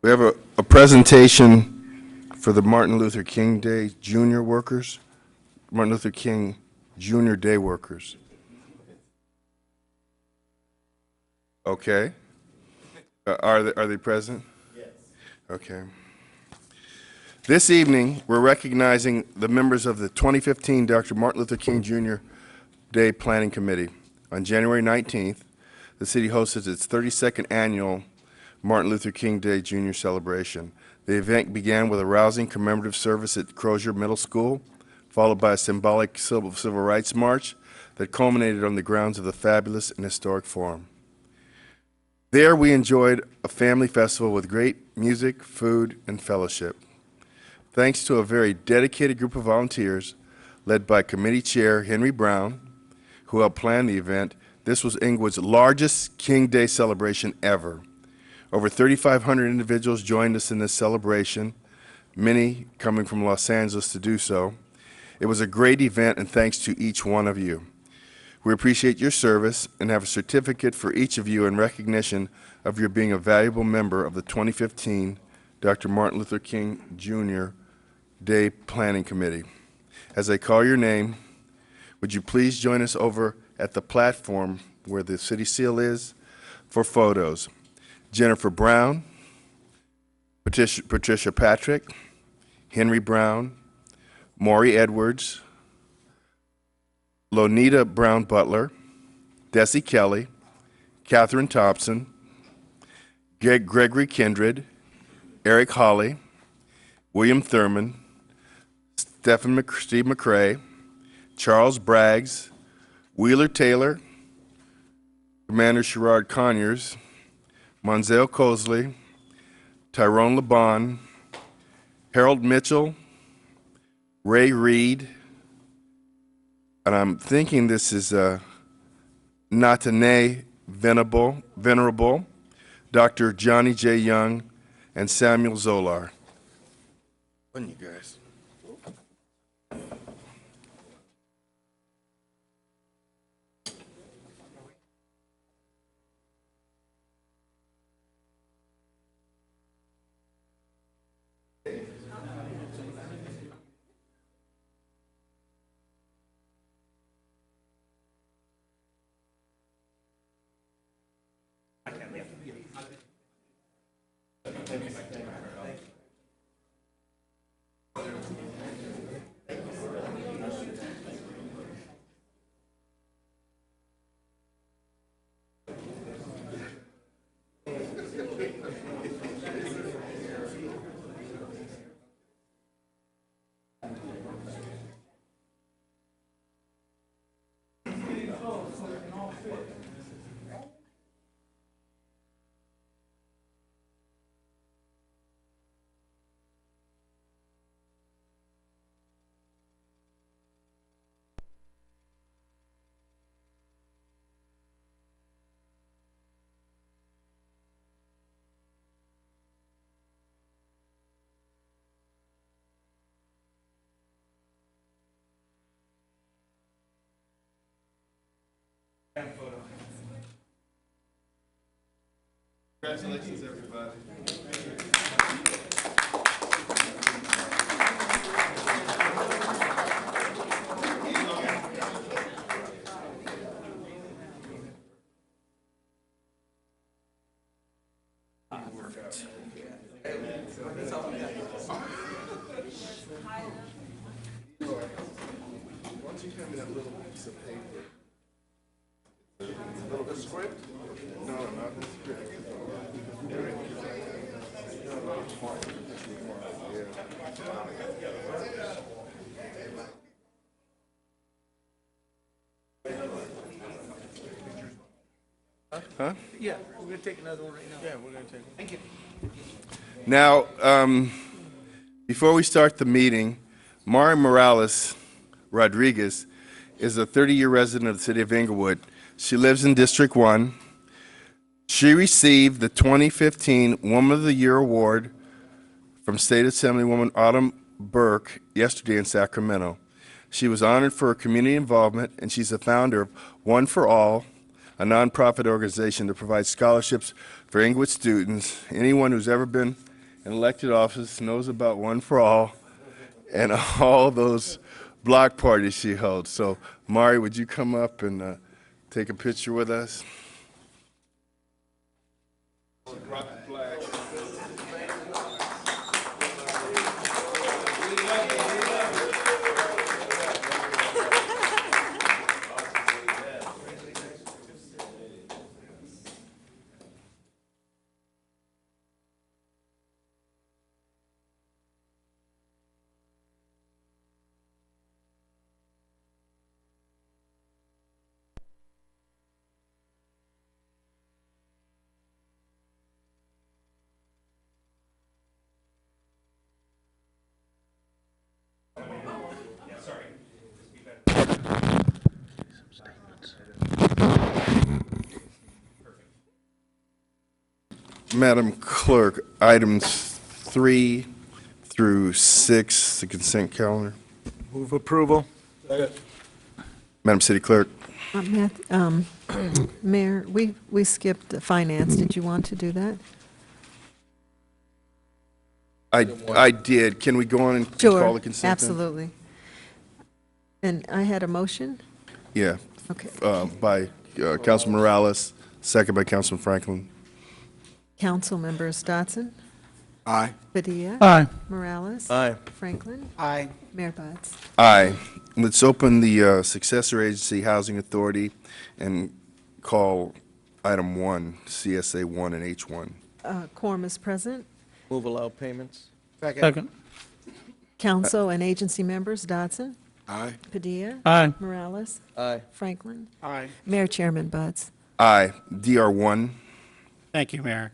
We have a presentation for the Martin Luther King Day Junior workers, Martin Luther King Junior Day workers. Okay. Are they present? Yes. Okay. This evening, we're recognizing the members of the 2015 Dr. Martin Luther King Jr. Day Planning Committee. On January 19th, the city hosted its 32nd annual Martin Luther King Day Jr. celebration. The event began with a rousing commemorative service at Crozier Middle School, followed by a symbolic civil rights march that culminated on the grounds of the fabulous and historic forum. There we enjoyed a family festival with great music, food, and fellowship. Thanks to a very dedicated group of volunteers led by committee chair Henry Brown, who helped plan the event, this was Inglewood's largest King Day celebration ever. Over 3,500 individuals joined us in this celebration, many coming from Los Angeles to do so. It was a great event, and thanks to each one of you. We appreciate your service and have a certificate for each of you in recognition of your being a valuable member of the 2015 Dr. Martin Luther King Jr. Day Planning Committee. As I call your name, would you please join us over at the platform where the city seal is for photos? Jennifer Brown, Patricia Patrick, Henry Brown, Maury Edwards, Lonita Brown Butler, Desi Kelly, Catherine Thompson, Gregory Kindred, Eric Hawley, William Thurman, Steve McCrae, Charles Braggs, Wheeler Taylor, Commander Sherrod Conyers, Monzel Cosley, Tyrone LeBon, Harold Mitchell, Ray Reed, and I'm thinking this is Natane Venerable, Dr. Johnny J. Young, and Samuel Zolar. When you guys. Congratulations, everybody. Once you hand me that little piece of paper, a little script? No, not the script. Huh? Yeah, we're going to take another one right now. Yeah, we're going to take one. Thank you. Now, before we start the meeting, Mari Morales Rodriguez is a 30-year resident of the city of Inglewood. She lives in District 1. She received the 2015 Woman of the Year Award from State Assemblywoman Autumn Burke yesterday in Sacramento. She was honored for her community involvement, and she's the founder of One for All, a nonprofit organization that provides scholarships for Inglewood students. Anyone who's ever been in elected office, knows about One for All and all those block parties she held. So, Mari, would you come up and take a picture with us? Madam Clerk, items 3 through 6, the consent calendar. Move approval. Madam City Clerk. Mayor, we skipped finance. Did you want to do that? I did. Can we go on and Sure, call the consent? then? absolutely. And I had a motion? Yeah, Okay. by Councilman Morales, second by Councilman Franklin. Council members Dotson? Aye. Padilla? Aye. Morales? Aye. Franklin? Aye. Mayor Buds? Aye. Let's open the successor agency Housing Authority and call item 1, CSA 1 and H1. Quorum is present. Move allow payments. Second. Council and agency members Dotson? Aye. Padilla? Aye. Morales? Aye. Franklin? Aye. Mayor Chairman Buds? Aye. DR1. Thank you, Mayor.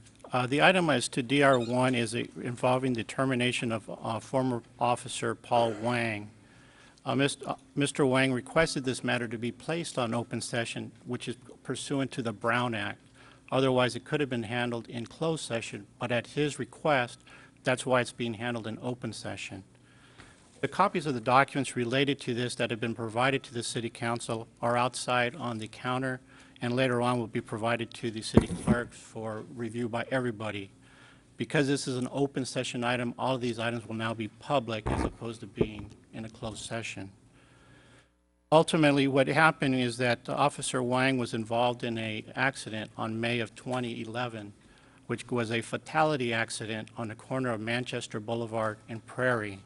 The item as to DR1 is involving the termination of former officer Paul Wang. Mr. Wang requested this matter to be placed on open session, which is pursuant to the Brown Act. Otherwise, it could have been handled in closed session, but at his request, that's why it's being handled in open session. The copies of the documents related to this that have been provided to the City Council are outside on the counter, and later on will be provided to the city clerk for review by everybody. Because this is an open session item, all of these items will now be public as opposed to being in a closed session. Ultimately, what happened is that Officer Wang was involved in an accident on May of 2011, which was a fatality accident on the corner of Manchester Boulevard and Prairie.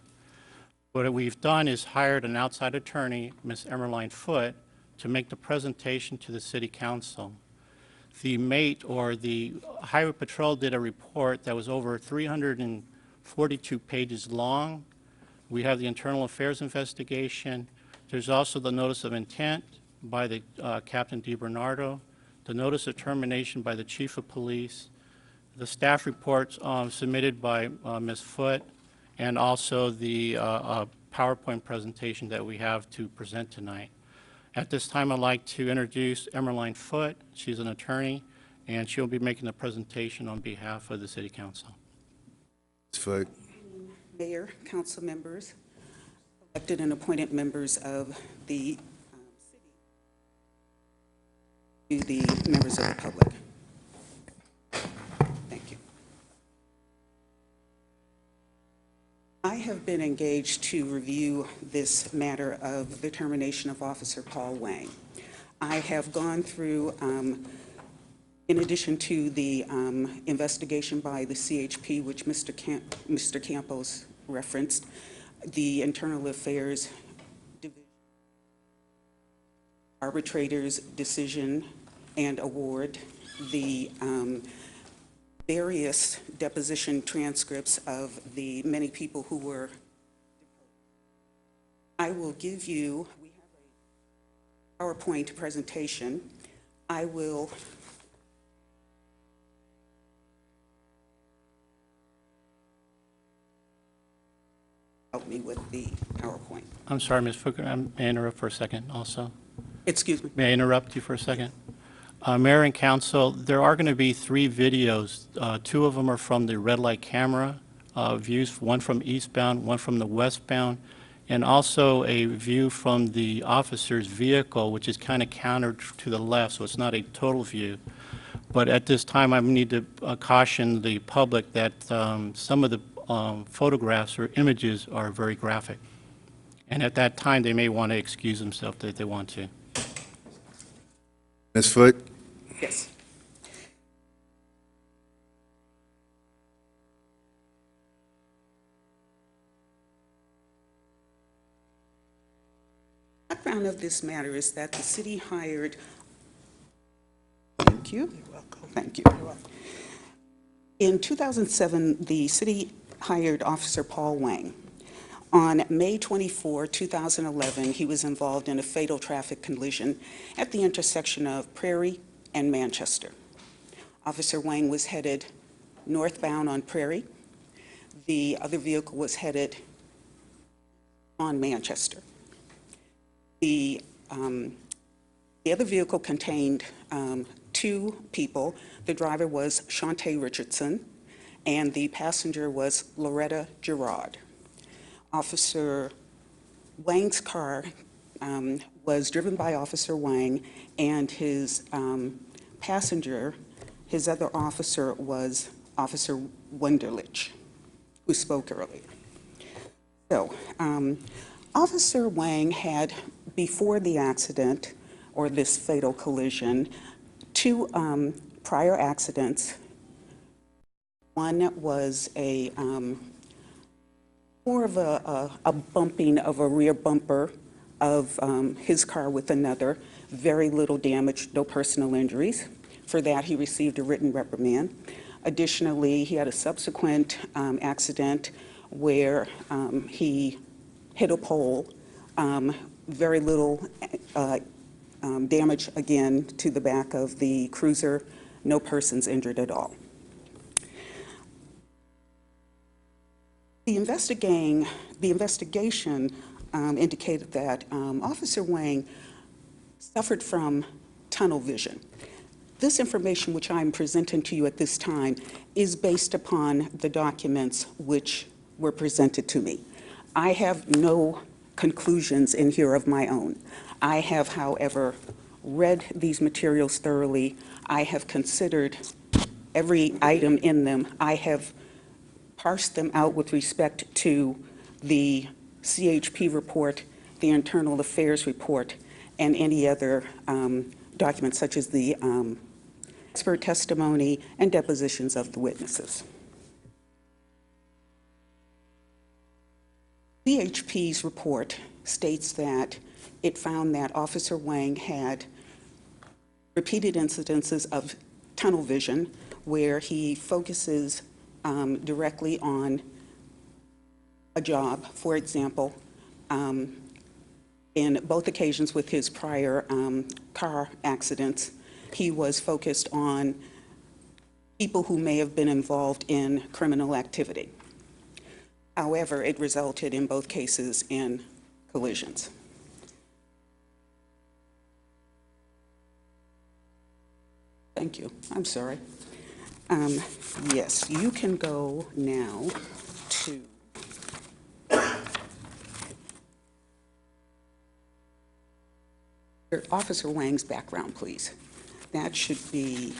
What we've done is hired an outside attorney, Ms. Emmeline Foote, to make the presentation to the City Council. The MATE, or the Highway Patrol, did a report that was over 342 pages long. We have the internal affairs investigation. There's also the notice of intent by the Captain DiBernardo, the notice of termination by the Chief of Police, the staff reports submitted by Ms. Foote, and also the PowerPoint presentation that we have to present tonight. At this time, I'd like to introduce Emmeline Foote. She's an attorney, and she'll be making the presentation on behalf of the City Council. Ms. Foote. Mayor, council members, elected and appointed members of the city, to the members of the public. Thank you. I have been engaged to review this matter of the termination of Officer Paul Wang. I have gone through, in addition to the investigation by the CHP, which Mr. Campos referenced, the Internal Affairs Division, arbitrator's decision and award, the various deposition transcripts of the many people who were deposed. I will give you, we have a PowerPoint presentation. I will help me with the PowerPoint. I'm sorry, Ms. Foote, may I interrupt for a second also? Excuse me. May I interrupt you for a second? Mayor and Council, there are going to be 3 videos. 2 of them are from the red light camera views, one from eastbound, one from the westbound, and also a view from the officer's vehicle, which is kind of countered to the left, so it's not a total view. But at this time, I need to caution the public that some of the photographs or images are very graphic. And at that time, they may want to excuse themselves if they want to. Ms. Foote? Yes. The background of this matter is that the city hired. Thank you. You're welcome. Thank you. In 2007, the city hired Officer Paul Wang. On May 24, 2011, he was involved in a fatal traffic collision at the intersection of Prairie and Manchester. Officer Wang was headed northbound on Prairie. The other vehicle was headed on Manchester. The other vehicle contained 2 people. The driver was Shantae Richardson, and the passenger was Loretta Gerard. Officer Wang's car was driven by Officer Wang, and his passenger, his other officer, was Officer Wunderlich, who spoke earlier. So, Officer Wang had, before the accident, or this fatal collision, 2 prior accidents. One was more of a bumping of a rear bumper of his car with another. Very little damage, no personal injuries. For that, he received a written reprimand. Additionally, he had a subsequent accident where he hit a pole. Very little damage, again, to the back of the cruiser. No persons injured at all. The investigation indicated that Officer Wang suffered from tunnel vision. This information, which I'm presenting to you at this time, is based upon the documents which were presented to me. I have no conclusions in here of my own. I have, however, read these materials thoroughly. I have considered every item in them. I have parsed them out with respect to the CHP report, the Internal Affairs report, and any other documents such as the expert testimony and depositions of the witnesses. CHP's report states that it found that Officer Wang had repeated incidences of tunnel vision where he focuses directly on a job. For example, in both occasions with his prior car accidents, he was focused on people who may have been involved in criminal activity. However, it resulted in both cases in collisions. Thank you. I'm sorry. Yes, you can go now to Officer Wang's background, please. That should be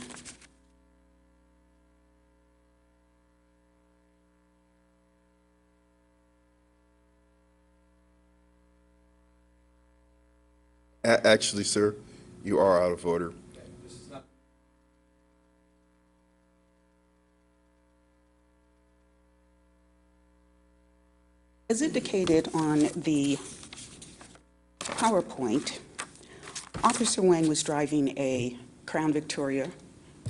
Actually, sir, you are out of order. as indicated on the PowerPoint. Officer Wang was driving a Crown Victoria,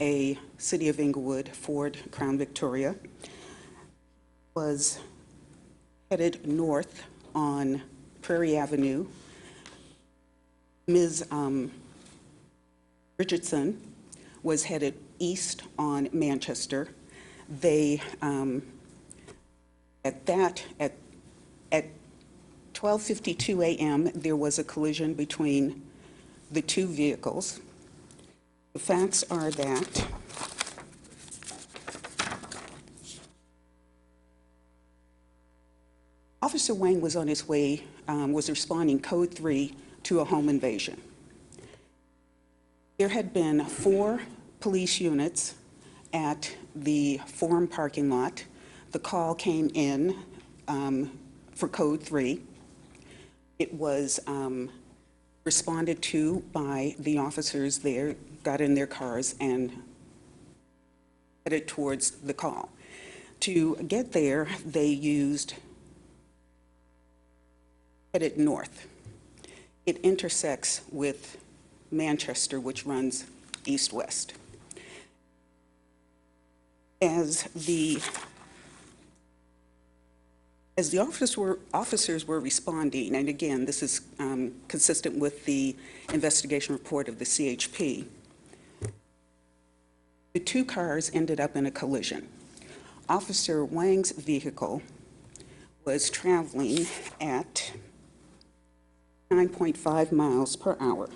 a City of Inglewood Ford Crown Victoria, was headed north on Prairie Avenue. Ms. Richardson was headed east on Manchester. They, at 12:52 a.m., there was a collision between the 2 vehicles. The facts are that Officer Wang was on his way, was responding code 3 to a home invasion. There had been 4 police units at the Forum parking lot. The call came in for Code 3. It was responded to by the officers there, got in their cars and headed towards the call. To get there, they headed north. It intersects with Manchester, which runs east-west. As the officers were responding, and again, this is consistent with the investigation report of the CHP, the two cars ended up in a collision. Officer Wang's vehicle was traveling at 9.5 miles per hour.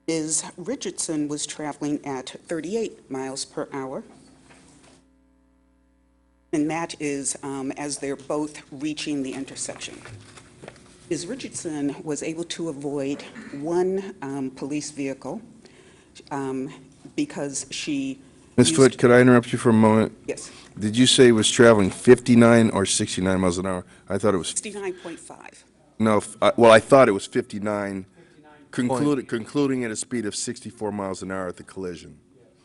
Ms. Richardson was traveling at 38 miles per hour. And that is as they're both reaching the intersection. Ms. Richardson was able to avoid one police vehicle because she Ms. used- Foote, could I interrupt you for a moment? Yes, Did you say it was traveling 59 or 69 miles an hour? I thought it was, 69.5. no, well, I thought it was 59, concluding at a speed of 64 miles an hour at the collision.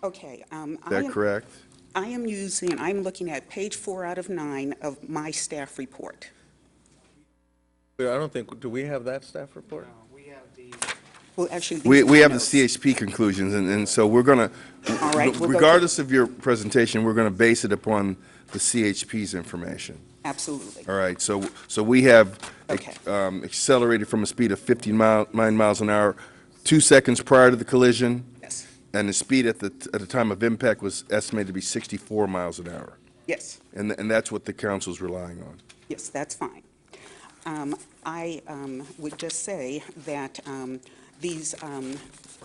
Okay. Is that correct? I'm looking at page 4 out of 9 of my staff report. I don't think, do we have that staff report? Well, actually, We these are have the notes. CHP conclusions, and so we're going All right, to, we'll go regardless of your presentation, we're going to base it upon the CHP's information. Absolutely. All right, so we have Okay. accelerated from a speed of 59 miles an hour 2 seconds prior to the collision, Yes, and the speed at the time of impact was estimated to be 64 miles an hour. yes, And that's what the council's relying on. yes, that's fine. I would just say that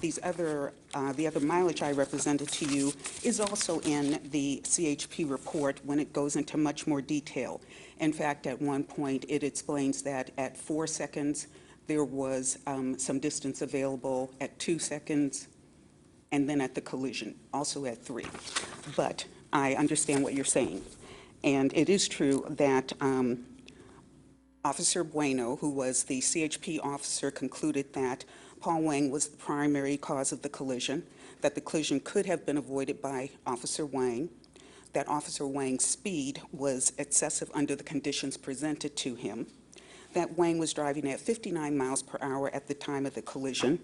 the other mileage I represented to you is also in the CHP report when it goes into much more detail. In fact, at one point, it explains that at 4 seconds, there was some distance available, at 2 seconds, and then at the collision, also at 3. But I understand what you're saying. And it is true that Officer Bueno, who was the CHP officer, concluded that Paul Wang was the primary cause of the collision, that the collision could have been avoided by Officer Wang, that Officer Wang's speed was excessive under the conditions presented to him, that Wang was driving at 59 miles per hour at the time of the collision.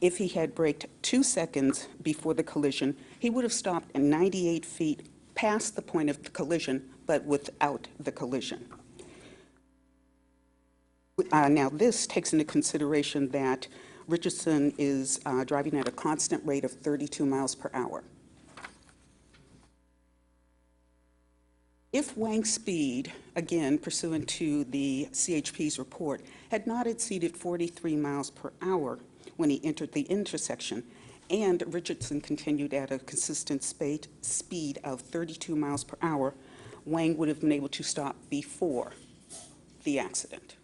If he had braked 2 seconds before the collision, he would have stopped at 98 feet past the point of the collision, but without the collision. Now, this takes into consideration that Richardson is driving at a constant rate of 32 miles per hour. If Wang's speed, again pursuant to the CHP's report, had not exceeded 43 miles per hour when he entered the intersection, and Richardson continued at a consistent speed of 32 miles per hour, Wang would have been able to stop before the accident.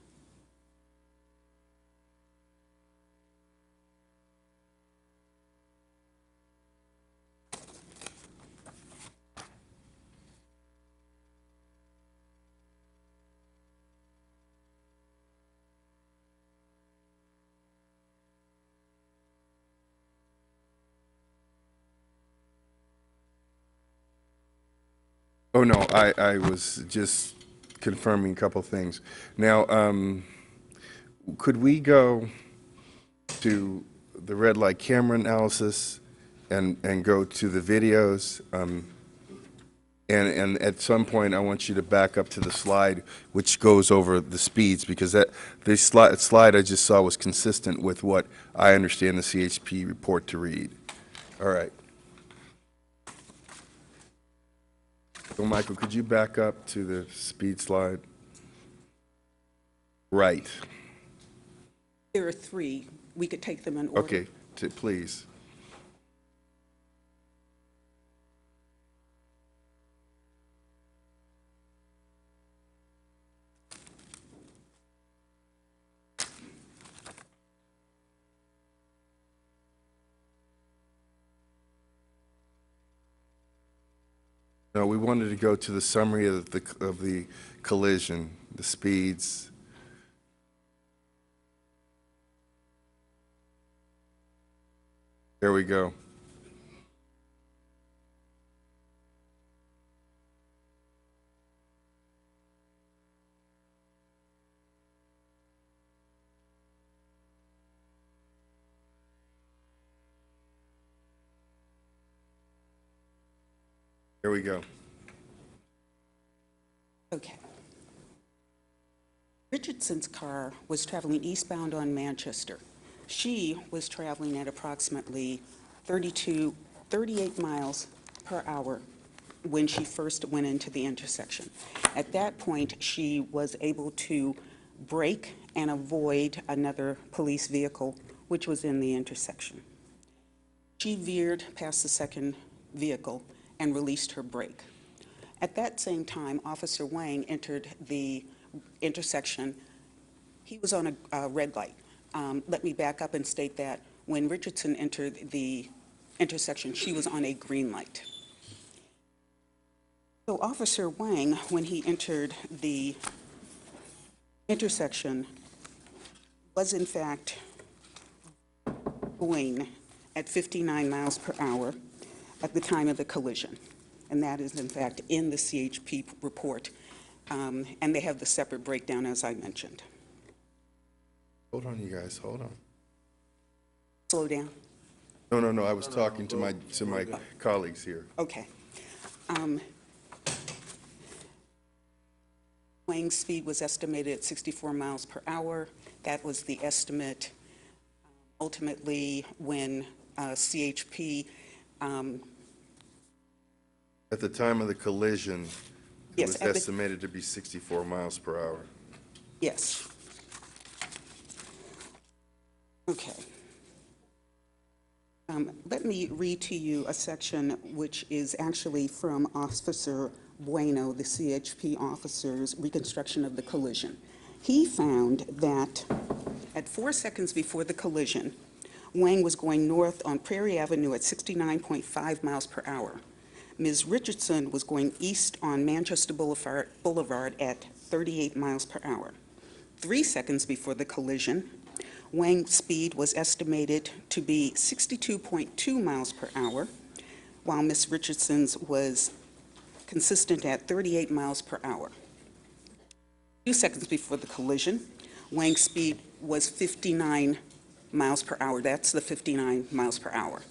Oh, no, I was just confirming a couple things. Now, could we go to the red light camera analysis and go to the videos? And at some point, I want you to back up to the slide which goes over the speeds, because this slide I just saw was consistent with what I understand the CHP report to read. All right. So, Michael, could you back up to the speed slide? Right. There are 3. We could take them in order. Okay, please. No, we wanted to go to the summary of the collision, the speeds. There we go. Here we go. Okay. Richardson's car was traveling eastbound on Manchester. She was traveling at approximately 38 miles per hour when she first went into the intersection. At that point, she was able to brake and avoid another police vehicle, which was in the intersection. She veered past the second vehicle and released her brake. At that same time, Officer Wang entered the intersection. He was on a red light. Let me back up and state that when Richardson entered the intersection, she was on a green light. So Officer Wang, when he entered the intersection, was in fact going at 59 miles per hour at the time of the collision. And that is in fact in the CHP report. And they have the separate breakdown as I mentioned. Hold on, you guys, hold on. Slow down. No, I was talking to my colleagues here. Okay. Wang's speed was estimated at 64 miles per hour. That was the estimate. Ultimately, when CHP, At the time of the collision, it Yes, was at the- estimated to be 64 miles per hour. yes. Okay. Let me read to you a section which is actually from Officer Bueno, the CHP officer's reconstruction of the collision. He found that at 4 seconds before the collision, Wang was going north on Prairie Avenue at 69.5 miles per hour. Ms. Richardson was going east on Manchester Boulevard at 38 miles per hour. 3 seconds before the collision, Wang's speed was estimated to be 62.2 miles per hour, while Ms. Richardson's was consistent at 38 miles per hour. 2 seconds before the collision, Wang's speed was 59 miles per hour. That's the 59 miles per hour.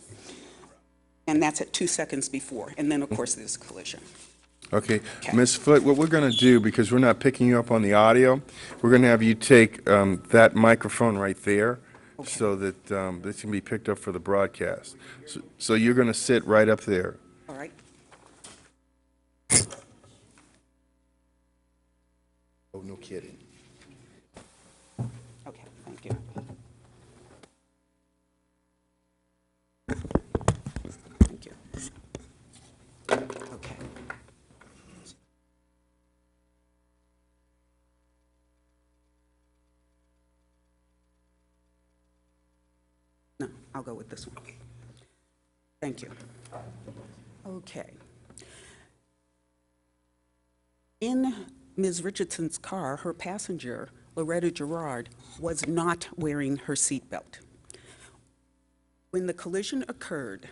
And that's at 2 seconds before. And then, of course, there's a collision. Okay, Okay. Ms. Foote, what we're going to do, because we're not picking you up on the audio, we're going to have you take that microphone right there so that this can be picked up for the broadcast. So you're going to sit right up there. All right? Oh, no kidding. Okay, thank you. Thank you. Okay. No, I'll go with this one. Thank you. Okay. In Ms. Richardson's car, her passenger, Loretta Gerard, was not wearing her seatbelt. When the collision occurred,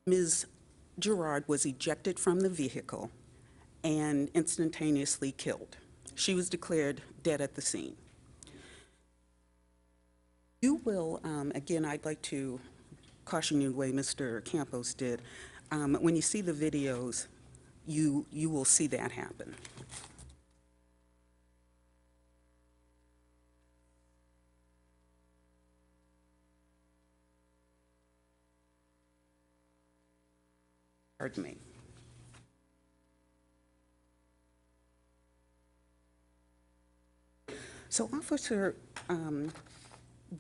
Ms. Gerard was ejected from the vehicle and instantaneously killed. She was declared dead at the scene. You will, again, I'd like to caution you the way Mr. Campos did. When you see the videos, you will see that happen. Pardon me. So Officer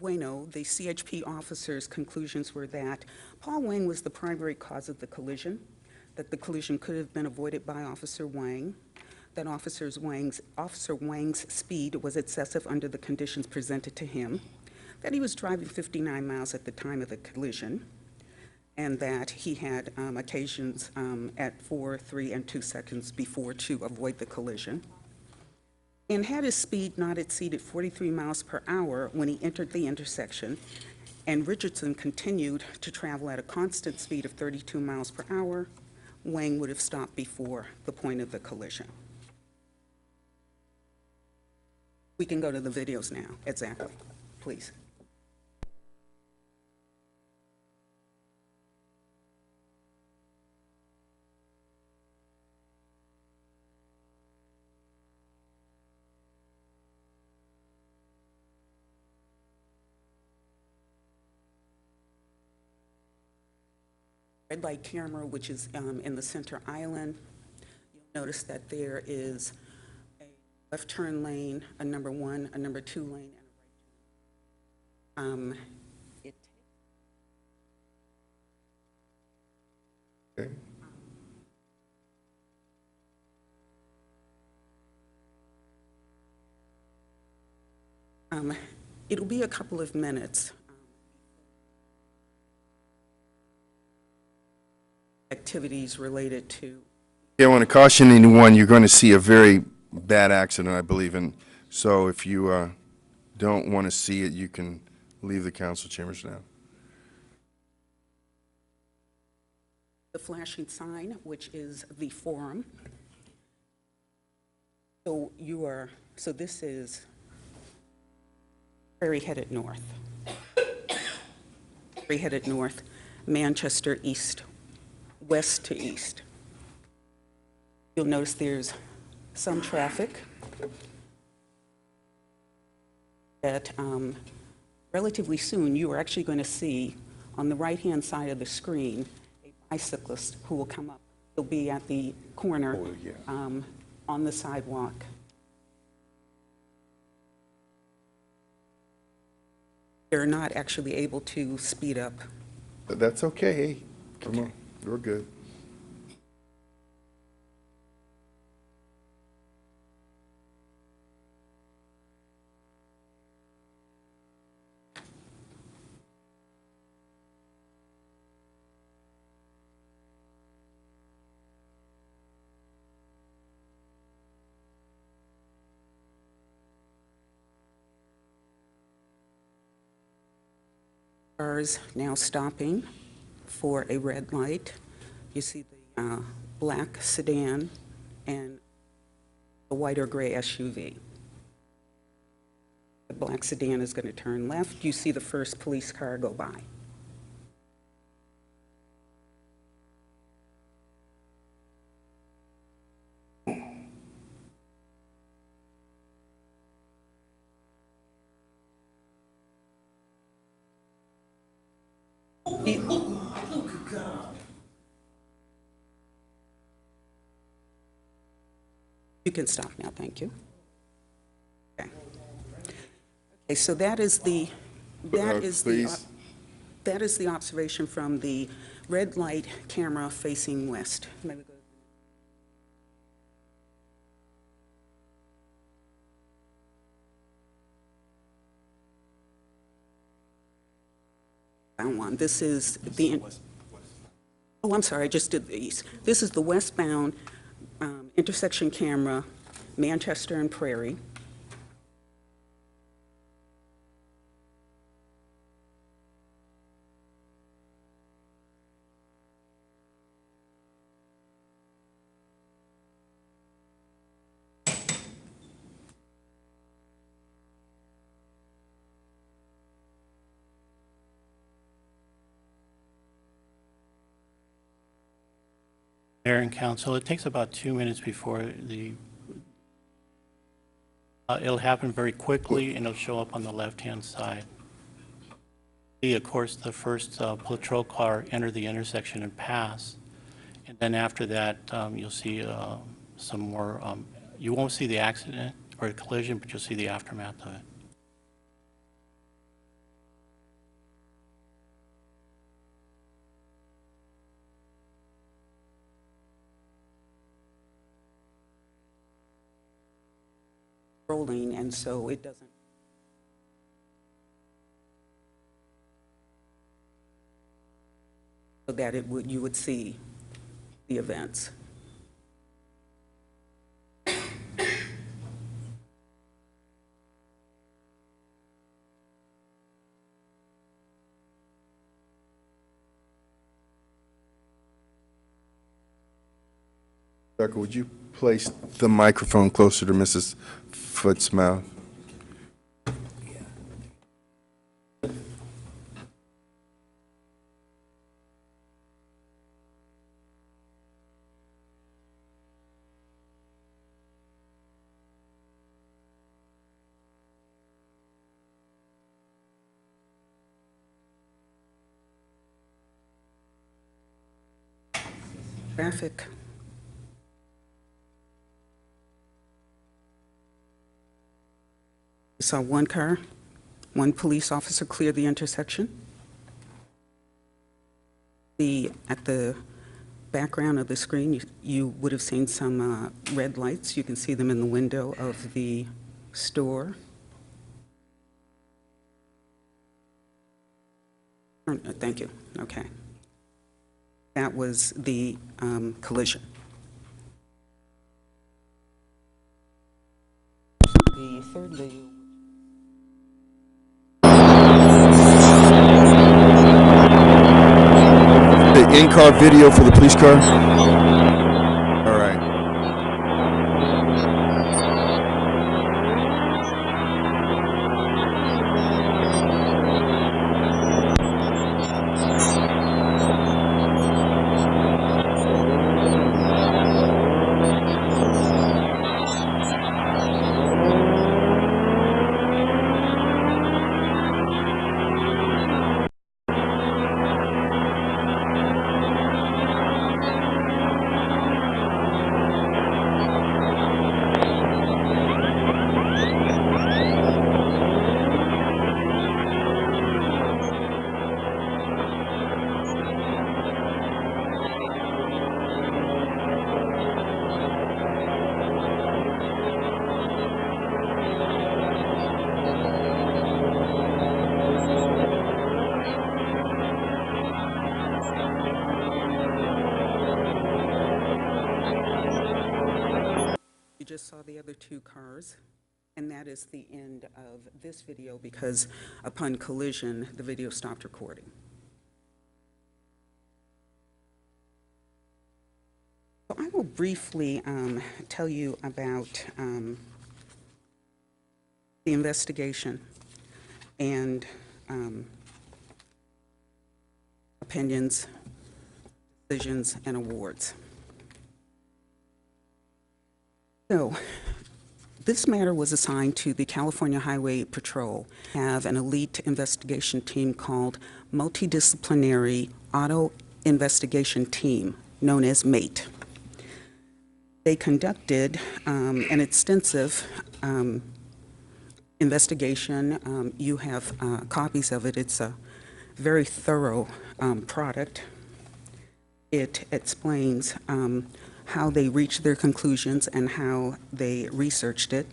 Bueno, the CHP officer's conclusions were that Paul Wang was the primary cause of the collision, that the collision could have been avoided by Officer Wang, that Officer Wang's speed was excessive under the conditions presented to him, that he was driving 59 miles at the time of the collision, and that he had occasions at 4, 3, and 2 seconds before to avoid the collision, and had his speed not exceeded 43 miles per hour when he entered the intersection, and Richardson continued to travel at a constant speed of 32 miles per hour, Wang would have stopped before the point of the collision. We can go to the videos now. Exactly. Please. Red light camera, which is in the center island. You'll notice that there is a left turn lane, a number 1, a number 2 lane, and a right turn. It Okay. It'll be a couple of minutes. Activities related to. Yeah, I want to caution anyone, you're going to see a very bad accident, I believe, and so if you don't want to see it, you can leave the council chambers now. The flashing sign, which is the forum. So this is Prairie headed north. Prairie headed north, Manchester east, west to east. You'll notice there's some traffic that relatively soon you are actually going to see on the right-hand side of the screen a bicyclist who will come up. He'll be at the corner on the sidewalk. They're not actually able to speed up. But that's okay, hey, come on, we're good. Cars now stopping for a red light. You see the black sedan and the white or gray SUV. The black sedan is going to turn left. You see the first police car go by. You can stop now, thank you. Okay. Okay, so that is the Please. that is the observation from the red light camera facing west. May we go- Found one. This is the. Oh, I'm sorry, I just did the east. This is the westbound intersection camera, Manchester and Prairie. Mayor and council, it takes about 2 minutes before it'll happen very quickly, and it'll show up on the left-hand side. Of course, the first patrol car enter the intersection and pass, and then after that, you'll see some more, you won't see the accident or collision, but you'll see the aftermath of it. Rolling, and so it doesn't. So so that you would see the events. Rebecca, would you place the microphone closer to Mrs. Foot's mouth? Traffic. We saw one car, one police officer clear the intersection. At the background of the screen, you would have seen some red lights. You can see them in the window of the store. Thank you. Okay. That was the collision. The third video. The in-car video for the police car? All right. You just saw the other two cars, and that is the end of this video because upon collision, the video stopped recording. So I will briefly tell you about the investigation and opinions, decisions, and awards. So, this matter was assigned to the California Highway Patrol. Have an elite investigation team called Multidisciplinary Auto Investigation Team, known as MATE. They conducted an extensive investigation. You have copies of it. It's a very thorough product. It explains how they reached their conclusions and how they researched it.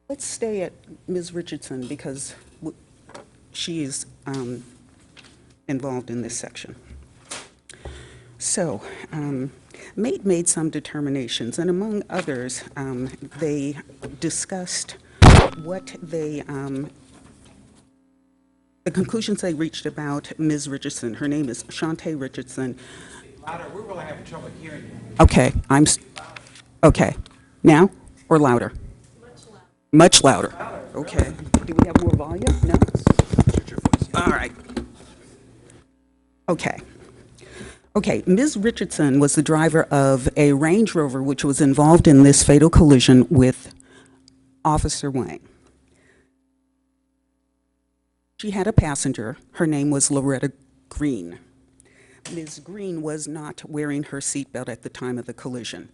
Let's stay at Ms. Richardson because she is involved in this section. So, MATE made some determinations, and among others, they discussed what they the conclusions they reached about Ms. Richardson. Her name is Shantae Richardson. Louder, we're really having trouble hearing you. Okay, okay. Now or louder? Much louder. Okay. Do we have more volume? No? All right. Okay. Okay, Ms. Richardson was the driver of a Range Rover which was involved in this fatal collision with Officer Wang. She had a passenger. Her name was Loretta Green. Ms. Green was not wearing her seatbelt at the time of the collision.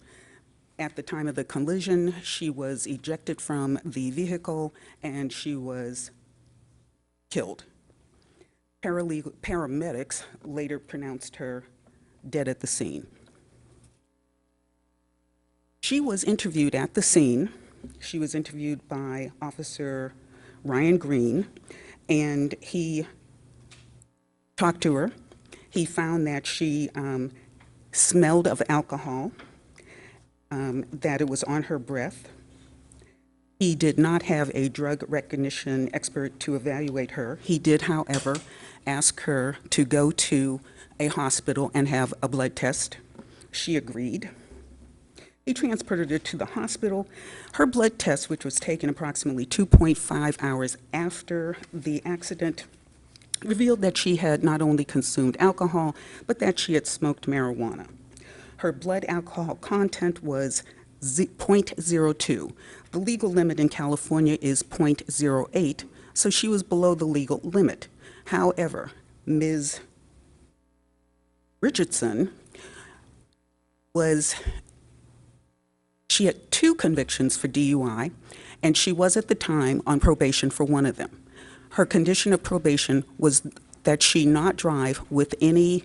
At the time of the collision, she was ejected from the vehicle and she was killed. Paramedics later pronounced her dead at the scene. She was interviewed at the scene She was interviewed by Officer Ryan Green, and he talked to her. He found that she smelled of alcohol, that it was on her breath. He did not have a drug recognition expert to evaluate her. He did, however, ask her to go to a hospital and have a blood test. She agreed. He transported her to the hospital. Her blood test, which was taken approximately 2.5 hours after the accident, revealed that she had not only consumed alcohol, but that she had smoked marijuana. Her blood alcohol content was 0.02. The legal limit in California is 0.08, so she was below the legal limit. However, Ms. Richardson she had 2 convictions for DUI, and she was at the time on probation for one of them. Her condition of probation was that she not drive with any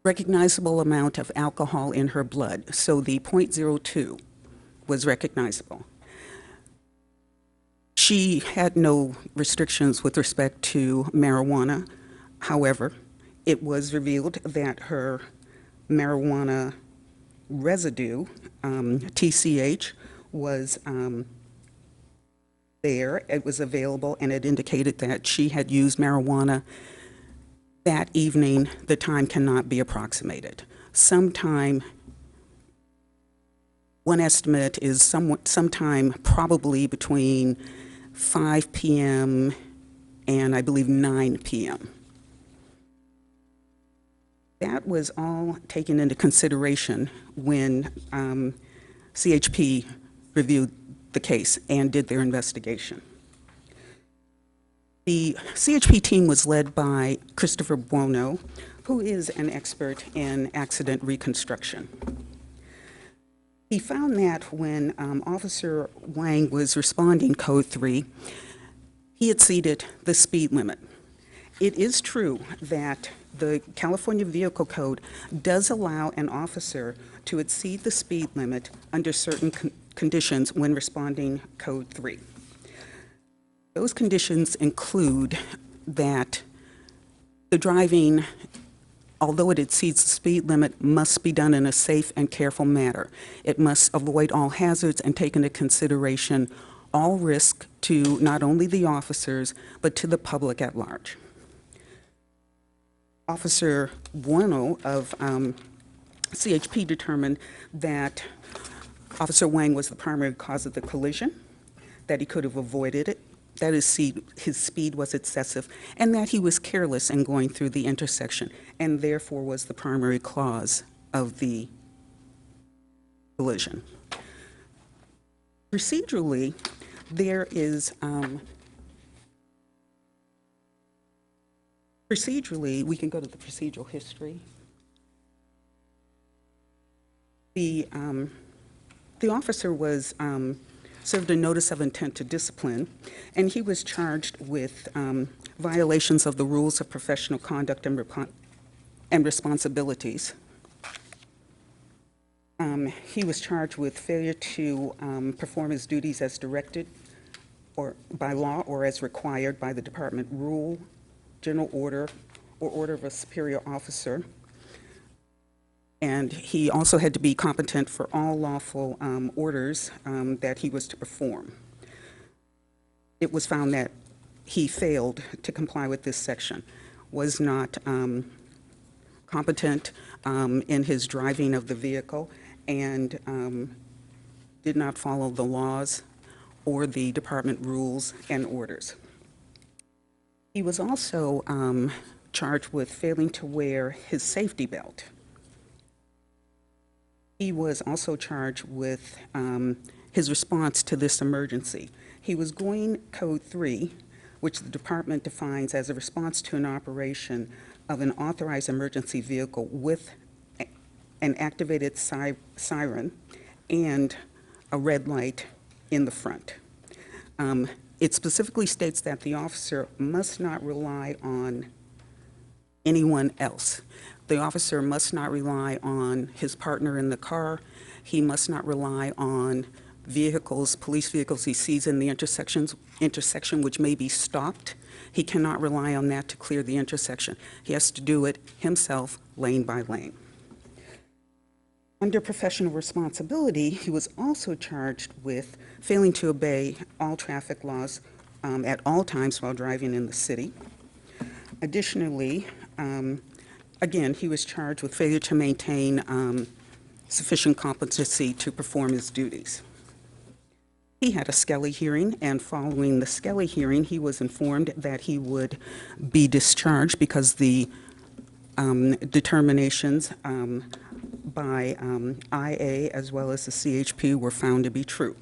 recognizable amount of alcohol in her blood, so the 0.02 was recognizable. She had no restrictions with respect to marijuana. However, it was revealed that her marijuana residue, TCH, was there. It was available, and it indicated that she had used marijuana that evening. The time cannot be approximated. One estimate is sometime probably between 5 p.m. and I believe 9 p.m. That was all taken into consideration when CHP reviewed the case and did their investigation. The CHP team was led by Christopher Buono, who is an expert in accident reconstruction. He found that when Officer Wang was responding Code 3, he exceeded the speed limit. It is true that the California Vehicle Code does allow an officer to exceed the speed limit under certain conditions when responding Code 3. Those conditions include that the driving, although it exceeds the speed limit, must be done in a safe and careful manner. It must avoid all hazards and take into consideration all risk to not only the officers, but to the public at large. Officer Buono of CHP determined that Officer Wang was the primary cause of the collision, that he could have avoided it, that his speed was excessive, and that he was careless in going through the intersection, and therefore was the primary cause of the collision. Procedurally, there is we can go to the procedural history. The officer was served a notice of intent to discipline, and he was charged with violations of the rules of professional conduct and responsibilities. He was charged with failure to perform his duties as directed or by law or as required by the department rule, general order, or order of a superior officer. And he also had to be competent for all lawful orders that he was to perform. It was found that he failed to comply with this section, was not competent in his driving of the vehicle, and did not follow the laws or the department rules and orders. He was also charged with failing to wear his safety belt. He was also charged with his response to this emergency. He was going Code 3, which the department defines as a response to an operation of an authorized emergency vehicle with an activated siren and a red light in the front. It specifically states that the officer must not rely on anyone else. The officer must not rely on his partner in the car. He must not rely on vehicles, police vehicles he sees in the intersection which may be stopped. He cannot rely on that to clear the intersection. He has to do it himself, lane by lane. Under professional responsibility, he was also charged with failing to obey all traffic laws at all times while driving in the city. Additionally, again, he was charged with failure to maintain sufficient competency to perform his duties. He had a Skelly hearing, and following the Skelly hearing, he was informed that he would be discharged because the determinations by IA as well as the CHP were found to be true.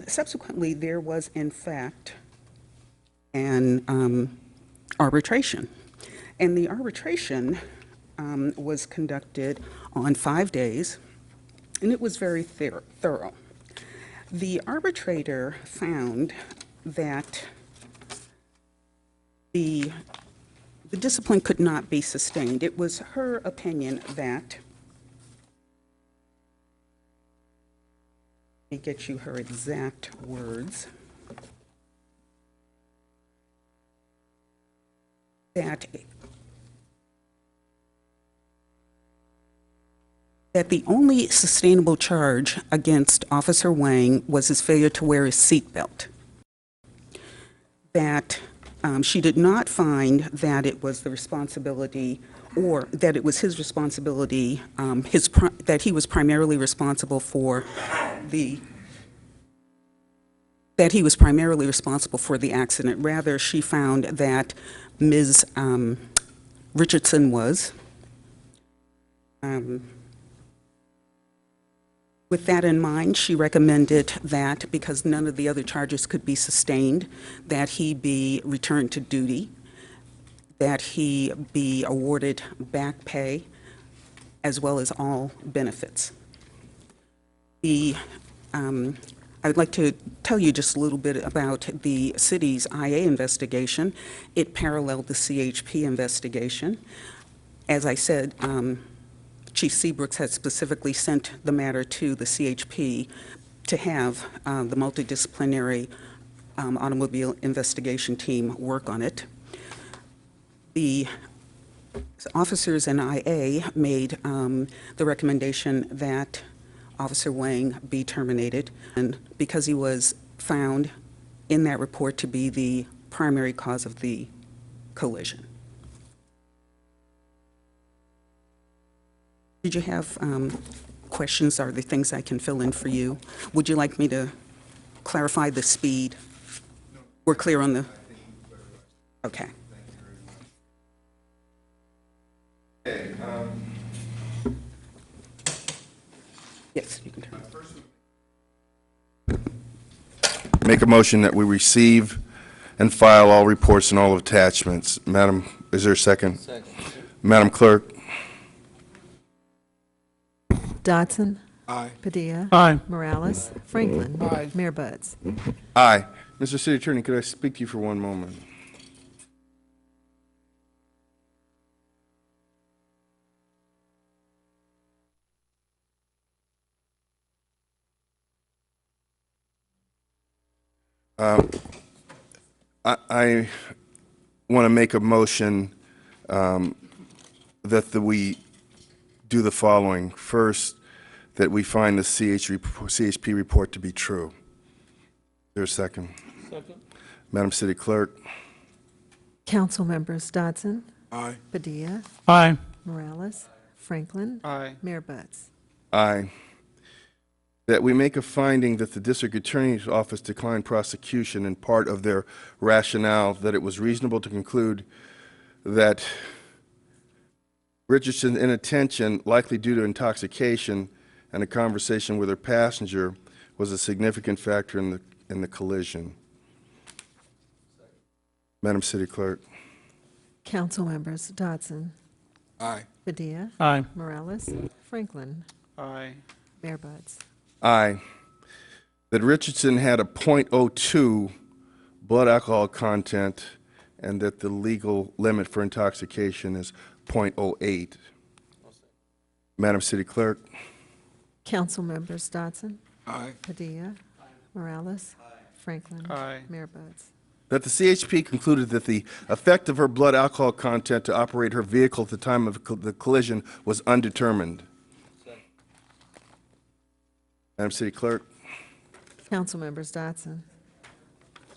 Subsequently, there was, in fact, an arbitration. And the arbitration was conducted on 5 days, and it was very thorough. The arbitrator found that the discipline could not be sustained. It was her opinion that, let me get you her exact words, that the only sustainable charge against Officer Wang was his failure to wear his seatbelt. That she did not find that it was the responsibility, or that it was his responsibility, that he was primarily responsible for the accident. Rather, she found that Ms. Richardson was. With that in mind, she recommended that, because none of the other charges could be sustained, that he be returned to duty, that he be awarded back pay, as well as all benefits. I would like to tell you just a little bit about the city's IA investigation. It paralleled the CHP investigation. As I said, Chief Seabrooks had specifically sent the matter to the CHP to have the multidisciplinary automobile investigation team work on it. The officers in IA made the recommendation that Officer Wang be terminated, and because he was found in that report to be the primary cause of the collision. Did you have questions? Are there things I can fill in for you? Would you like me to clarify the speed? We're clear on the... Okay. Okay, Yes, you can turn. make a motion that we receive and file all reports and all attachments. Madam, is there a second? Second. Madam Clerk? Dodson. Aye. Padilla. Aye. Morales. Franklin. Aye. Mayor Buds. Aye. Mr. City Attorney, could I speak to you for one moment? I want to make a motion that we do the following. First, that we find the CHP report to be true. Is there a second? Second. Madam City Clerk? Council members Dodson. Aye. Padilla. Aye. Morales. Franklin. Aye. Mayor Buds. Aye. That we make a finding that the District Attorney's Office declined prosecution in part of their rationale that it was reasonable to conclude that Richardson's inattention, likely due to intoxication and a conversation with her passenger, was a significant factor in the collision. Madam City Clerk? Council members Dodson. Aye. Padilla. Aye. Morales. Franklin. Aye. Mayor Buds. Aye. That Richardson had a .02 blood alcohol content and that the legal limit for intoxication is .08. Madam City Clerk? Council members Dodson, Aye. Padilla, Morales, Franklin. Aye. Mayor Buds. That the CHP concluded that the effect of her blood alcohol content to operate her vehicle at the time of the collision was undetermined. Madam City Clerk? Council members Dodson,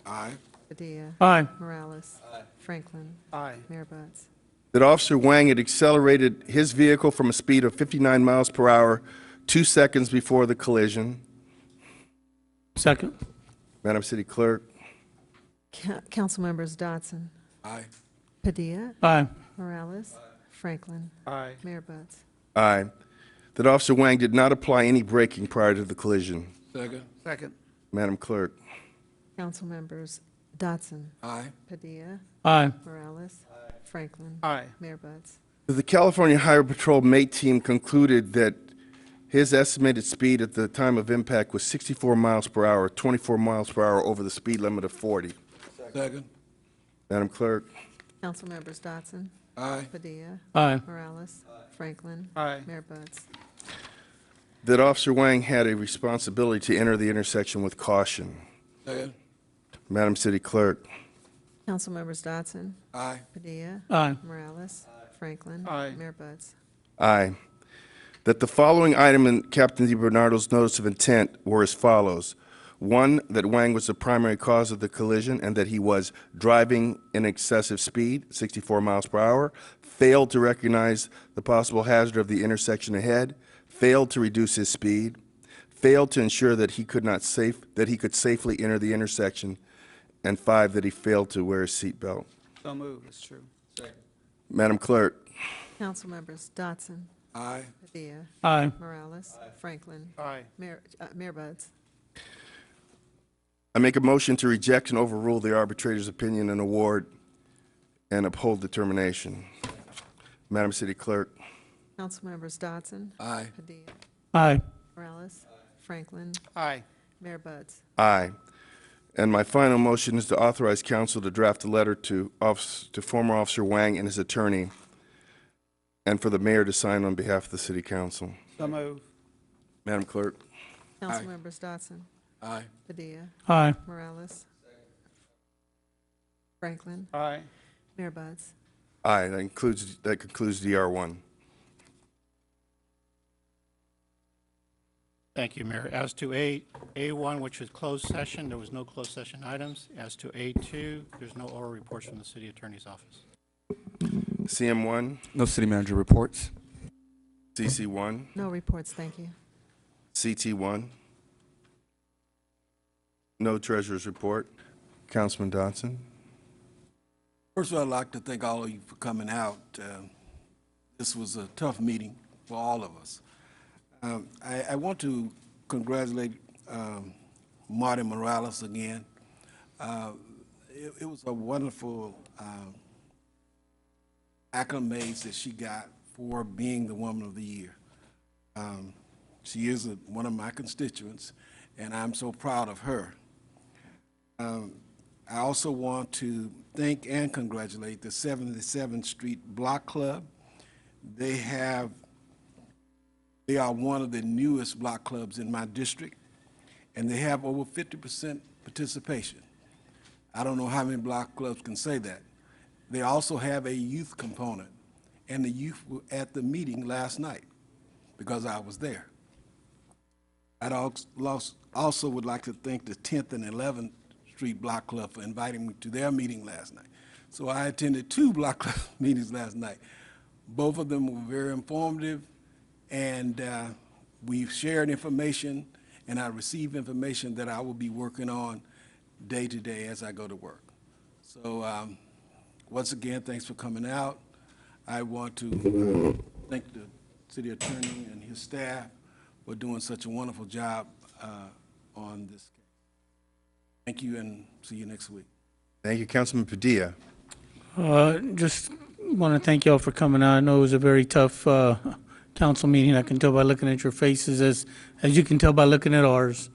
Aye. Padilla, Aye. Morales, Franklin. Aye. Mayor Buds. That Officer Wang had accelerated his vehicle from a speed of 59 miles per hour 2 seconds before the collision. Second. Madam City Clerk? Council members Dodson, Aye. Padilla, Aye. Morales, Franklin. Aye. Mayor Buds. Aye. That Officer Wang did not apply any braking prior to the collision. Second. Second. Madam Clerk? Council members Dodson, Aye. Padilla, Aye. Morales, Franklin. Aye. Mayor Buds. The California Highway Patrol MATE team concluded that his estimated speed at the time of impact was 64 miles per hour, 24 miles per hour over the speed limit of 40. Second. Madam Clerk? Council members Dodson, Aye. Padilla, Aye. Morales, Franklin. Aye. Mayor Buds. That Officer Wang had a responsibility to enter the intersection with caution. Second. Madam City Clerk? Council members Dodson, Aye. Padilla, Aye. Morales, Franklin. Aye. Mayor Buds. Aye. That the following item in Captain DiBernardo's notice of intent were as follows. One, that Wang was the primary cause of the collision and that he was driving in excessive speed, 64 miles per hour, failed to recognize the possible hazard of the intersection ahead, failed to reduce his speed, failed to ensure that he could safely enter the intersection, and 5, that he failed to wear his seatbelt. So moved. That's true. Second. Madam Clerk? Council members Dodson, Aye. Padilla, Aye. Morales, Franklin. Aye. Mayor Buds. I make a motion to reject and overrule the arbitrator's opinion and award and uphold determination. Madam City Clerk? Council members Dodson, Aye. Padilla, Aye. Morales, Franklin. Aye. Mayor Buds. Aye. And my final motion is to authorize council to draft a letter to former Officer Wang and his attorney, and for the mayor to sign on behalf of the city council. So moved. Madam Clerk? Council members Dodson, Aye. Padilla, Aye. Morales, Franklin. Aye. Mayor Buds. Aye. That concludes DR1. Thank you, Mayor. As to A1, which is closed session, there was no closed session items. As to A2, there's no oral reports from the city attorney's office. CM1, No city manager reports. CC1, No reports, thank you. CT1. No treasurer's report. Councilman Dodson? First of all, I'd like to thank all of you for coming out. This was a tough meeting for all of us. I want to congratulate Marty Morales again. It was a wonderful acclimates that she got for being the Woman of the Year. She is one of my constituents, and I'm so proud of her. I also want to thank and congratulate the 77th Street Block Club. They are one of the newest block clubs in my district, and they have over 50% participation. I don't know how many block clubs can say that. They also have a youth component, and the youth were at the meeting last night because I was there. I'd also would like to thank the 10th and 11th Street Block Club for inviting me to their meeting last night. So I attended 2 block club meetings last night. Both of them were very informative, and we've shared information, and I received information that I will be working on day to day as I go to work. So once again, thanks for coming out. I want to thank the city attorney and his staff for doing such a wonderful job on this case. Thank you, and see you next week. Thank you, Councilman Padilla. Just want to thank y'all for coming out. I know it was a very tough council meeting. I can tell by looking at your faces, as you can tell by looking at ours.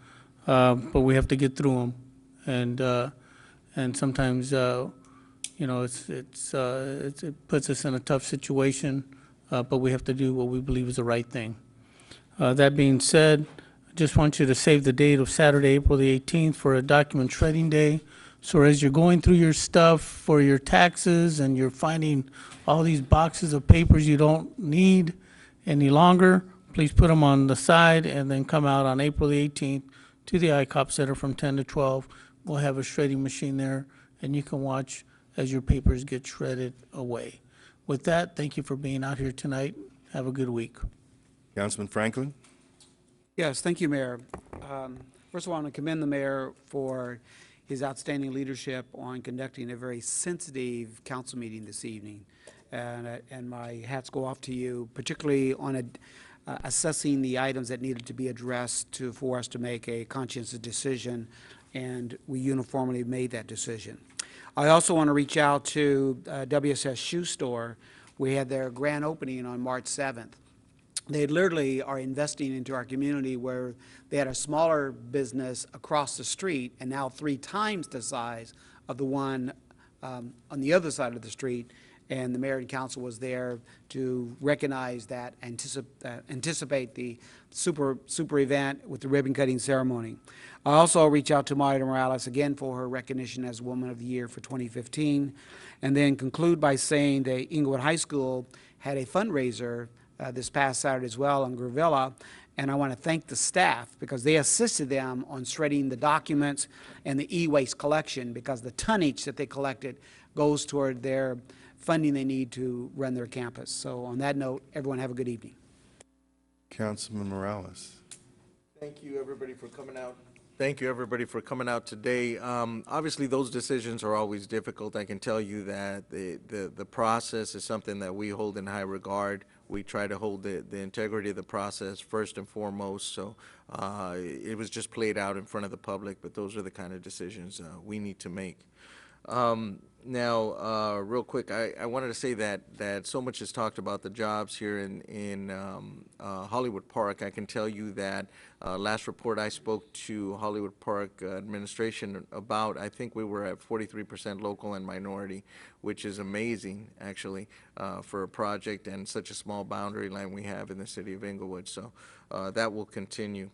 But we have to get through them, and sometimes it puts us in a tough situation, but we have to do what we believe is the right thing. That being said, I just want you to save the date of Saturday, April the 18th for a document shredding day. So as you're going through your stuff for your taxes and you're finding all these boxes of papers you don't need any longer, please put them on the side and then come out on April the 18th to the ICOP Center from 10 to 12. We'll have a shredding machine there, and you can watch as your papers get shredded away. With that, thank you for being out here tonight. Have a good week. Councilman Franklin? Yes, thank you, Mayor. First of all, I want to commend the mayor for his outstanding leadership on conducting a very sensitive council meeting this evening. And my hats go off to you, particularly on assessing the items that needed to be addressed for us to make a conscientious decision, and we uniformly made that decision. I also want to reach out to WSS Shoe Store. We had their grand opening on March 7th. They literally are investing into our community, where they had a smaller business across the street and now 3 times the size of the one on the other side of the street. And the mayor and council was there to recognize that, anticipate the super event with the ribbon cutting ceremony. I also reach out to Maida Morales again for her recognition as Woman of the Year for 2015, and then conclude by saying that Inglewood High School had a fundraiser this past Saturday as well on Gravilla, and I want to thank the staff because they assisted them on shredding the documents and the e-waste collection, because the tonnage that they collected goes toward their funding they need to run their campus. So on that note, everyone have a good evening. Councilman Morales? Thank you, everybody, for coming out. Thank you, everybody, for coming out today. Obviously, those decisions are always difficult. I can tell you that the process is something that we hold in high regard. We try to hold the integrity of the process first and foremost. So it was just played out in front of the public, but those are the kind of decisions we need to make. Now, real quick, I wanted to say that so much is talked about the jobs here in Hollywood Park. I can tell you that last report I spoke to Hollywood Park administration about, I think we were at 43% local and minority, which is amazing, actually, for a project and such a small boundary line we have in the city of Inglewood. So that will continue.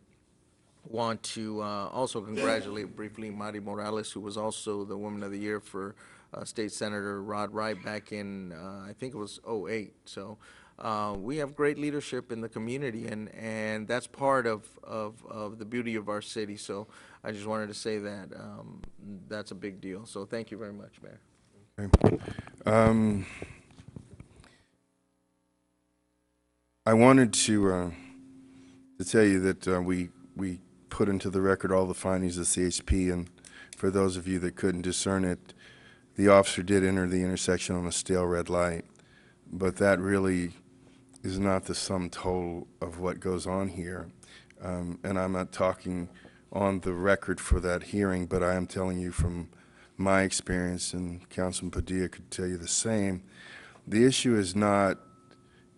Want to also congratulate briefly Maida Morales, who was also the Woman of the Year for State Senator Rod Wright back in, I think it was '08. So we have great leadership in the community, and that's part of the beauty of our city. So I just wanted to say that that's a big deal. So thank you very much, Mayor. Okay. I wanted to tell you that we put into the record all the findings of CHP, and for those of you that couldn't discern it, the officer did enter the intersection on a stale red light, but that really is not the sum total of what goes on here. And I'm not talking on the record for that hearing, but I am telling you from my experience, and Councilman Padilla could tell you the same. The issue is not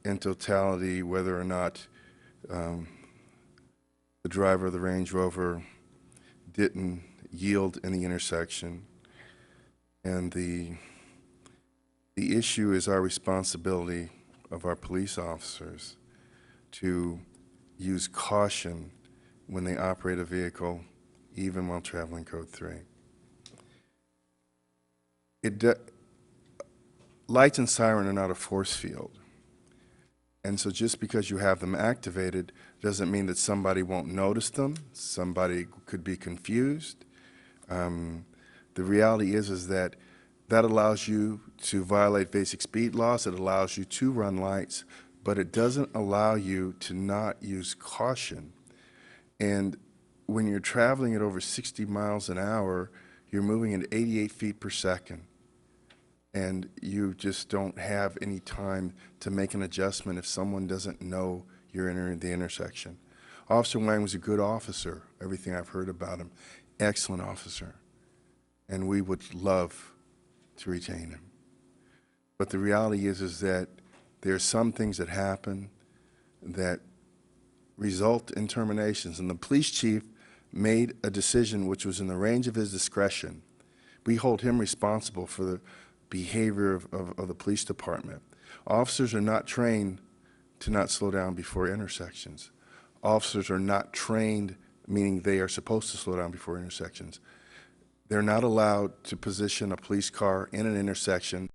in totality whether or not the driver of the Range Rover didn't yield in the intersection. And the issue is our responsibility of our police officers to use caution when they operate a vehicle, even while traveling Code 3. Lights and siren are not a force field. And so just because you have them activated doesn't mean that somebody won't notice them. Somebody could be confused. The reality is that allows you to violate basic speed laws. It allows you to run lights, but it doesn't allow you to not use caution. And when you're traveling at over 60 miles an hour, you're moving at 88 feet per second. And you just don't have any time to make an adjustment if someone doesn't know you're entering the intersection. Officer Wang was a good officer, everything I've heard about him. Excellent officer. And we would love to retain him. But the reality is that there are some things that happen that result in terminations. And the police chief made a decision which was in the range of his discretion. We hold him responsible for behavior of the police department. Officers are not trained to not slow down before intersections. Officers are not trained, meaning they are supposed to slow down before intersections. They're not allowed to position a police car in an intersection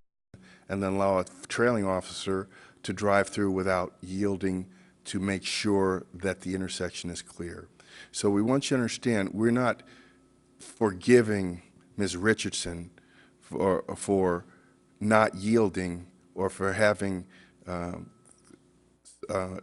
and then allow a trailing officer to drive through without yielding to make sure that the intersection is clear. So we want you to understand, we're not forgiving Ms. Richardson for not yielding or for having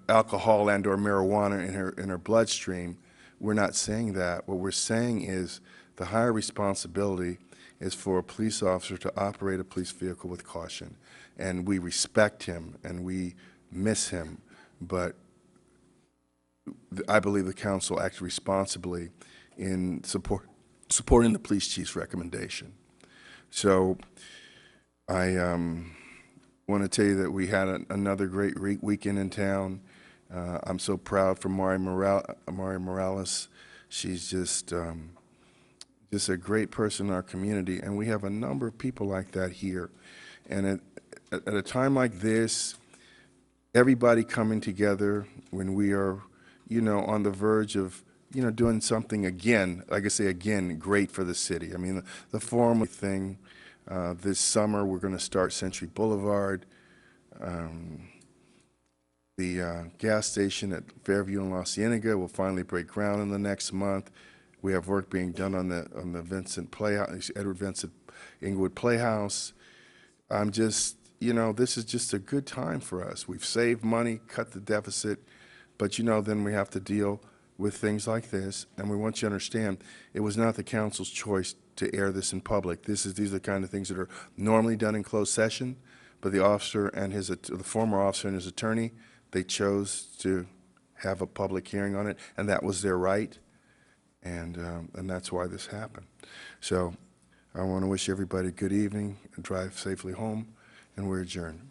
alcohol and or marijuana in her bloodstream. We're not saying that. What we're saying is the higher responsibility is for a police officer to operate a police vehicle with caution. And we respect him and we miss him, but I believe the council acted responsibly in supporting the police chief's recommendation. So I want to tell you that we had another great weekend in town. I'm so proud for Mari Morales. She's just a great person in our community, and we have a number of people like that here. And at a time like this, everybody coming together when we are, you know, on the verge of, you know, doing something again, like I say again, great for the city. I mean, the forum thing, this summer we're going to start Century Boulevard, the gas station at Fairview and La Cienega will finally break ground in the next month. We have work being done on the Vincent Playhouse, Edward Vincent Inglewood Playhouse. I'm just, you know, this is just a good time for us. We've saved money, cut the deficit, but you know, then we have to deal with things like this, and we want you to understand it was not the council's choice to air this in public. These are the kind of things that are normally done in closed session, but the officer and the former officer and his attorney, they chose to have a public hearing on it, and that was their right, and that's why this happened. So I want to wish everybody a good evening and drive safely home, and we're adjourned.